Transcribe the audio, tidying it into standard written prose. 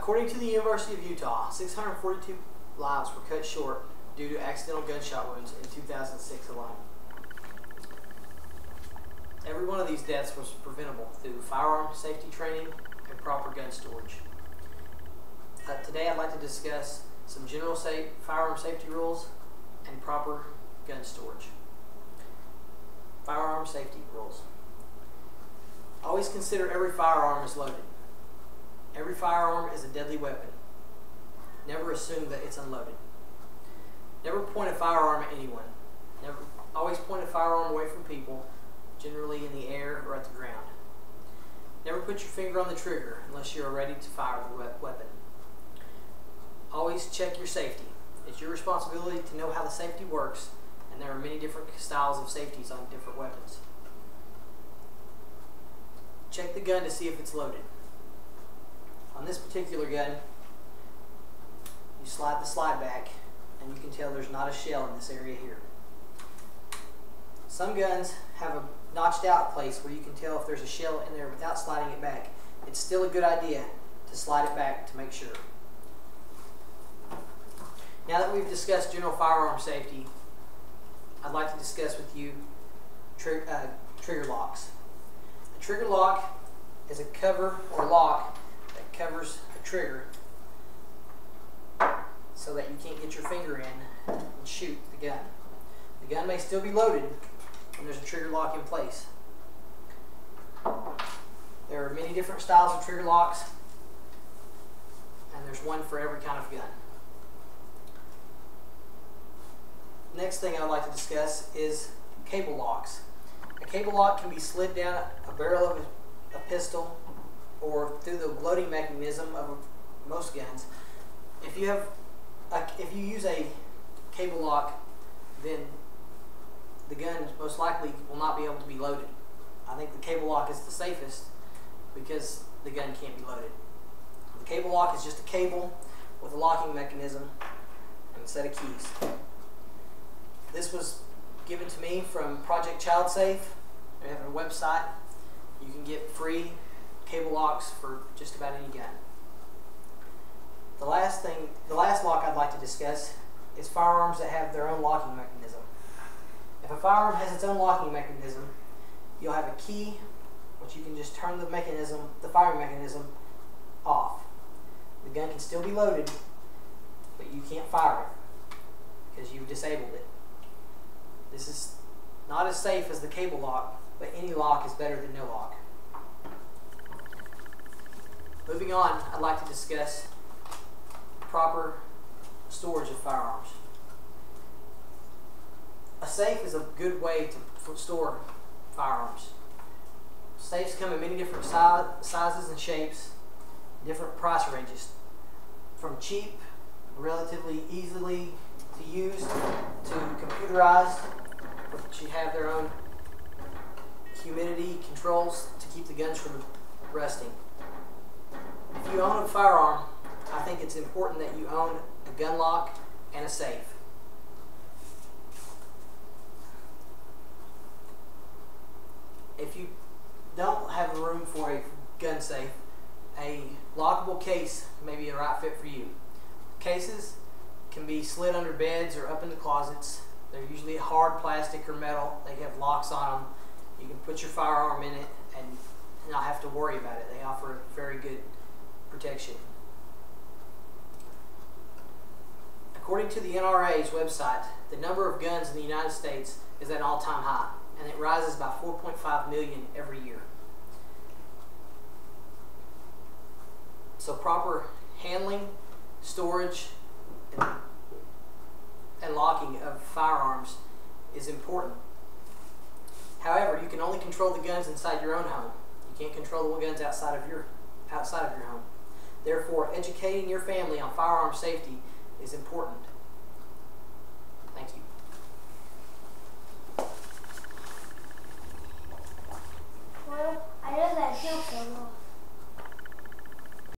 According to the University of Utah, 642 lives were cut short due to accidental gunshot wounds in 2006 alone. Every one of these deaths was preventable through firearm safety training and proper gun storage. Today I'd like to discuss some general firearm safety rules and proper gun storage. Firearm safety rules. Always consider every firearm is loaded. Every firearm is a deadly weapon. Never assume that it's unloaded. Never point a firearm at anyone. Always point a firearm away from people, generally in the air or at the ground. Never put your finger on the trigger unless you are ready to fire the weapon. Always check your safety. It's your responsibility to know how the safety works, and there are many different styles of safeties on different weapons. Check the gun to see if it's loaded. On this particular gun, you slide the slide back and you can tell there's not a shell in this area here. Some guns have a notched out place where you can tell if there's a shell in there without sliding it back. It's still a good idea to slide it back to make sure. Now that we've discussed general firearm safety, I'd like to discuss with you trigger locks. A trigger lock is a cover or lock that covers a trigger so that you can't get your finger in and shoot the gun. The gun may still be loaded when there's a trigger lock in place. There are many different styles of trigger locks, and there's one for every kind of gun. Next thing I'd like to discuss is cable locks. A cable lock can be slid down a barrel of a pistol or through the loading mechanism of most guns. If you use a cable lock, then the gun most likely will not be able to be loaded. I think the cable lock is the safest because the gun can't be loaded. The cable lock is just a cable with a locking mechanism and a set of keys. This was given to me from Project Child Safe. They have a website. You can get free cable locks for just about any gun. The last lock I'd like to discuss is firearms that have their own locking mechanism. If a firearm has its own locking mechanism, you'll have a key which you can just turn the firing mechanism off. The gun can still be loaded, but you can't fire it because you've disabled it. This is not as safe as the cable lock, but any lock is better than no lock. Moving on, I'd like to discuss proper storage of firearms. A safe is a good way to store firearms. Safes come in many different sizes and shapes, different price ranges, from cheap, relatively easily to use, to computerized, which you have their own humidity controls to keep the guns from rusting. If you own a firearm, I think it's important that you own a gun lock and a safe. If you don't have room for a gun safe, a lockable case may be a right fit for you. Cases can be slid under beds or up into closets. They're usually hard plastic or metal. They have locks on them. You can put your firearm in it and not have to worry about it. They offer very good protection. According to the NRA's website, the number of guns in the United States is at an all-time high, and it rises by 4.5 million every year. So proper handling, storage, and locking of firearms is important. However, you can only control the guns inside your own home. You can't control the guns outside of your home. Therefore, educating your family on firearm safety is important.